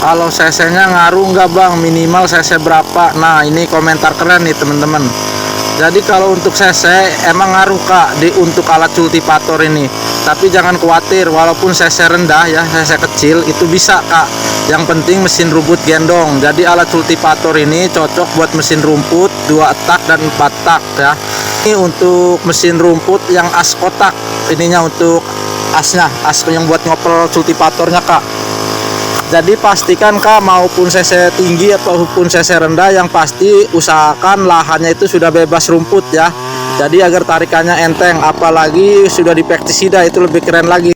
Kalau cc-nya ngaruh nggak bang, minimal cc berapa? Nah ini komentar keren nih teman-teman. Jadi kalau untuk cc emang ngaruh kak untuk alat cultivator ini. Tapi jangan khawatir, walaupun cc rendah ya, cc kecil itu bisa kak. Yang penting mesin rumput gendong. Jadi alat cultivator ini cocok buat mesin rumput 2 tak dan 4 tak ya. Ini untuk mesin rumput yang as kotak. Ininya untuk asnya, as yang buat ngopel cultivatornya kak. Jadi pastikan kak, maupun cc tinggi ataupun cc rendah, yang pasti usahakan lahannya itu sudah bebas rumput ya. Jadi agar tarikannya enteng, apalagi sudah di pestisida itu lebih keren lagi.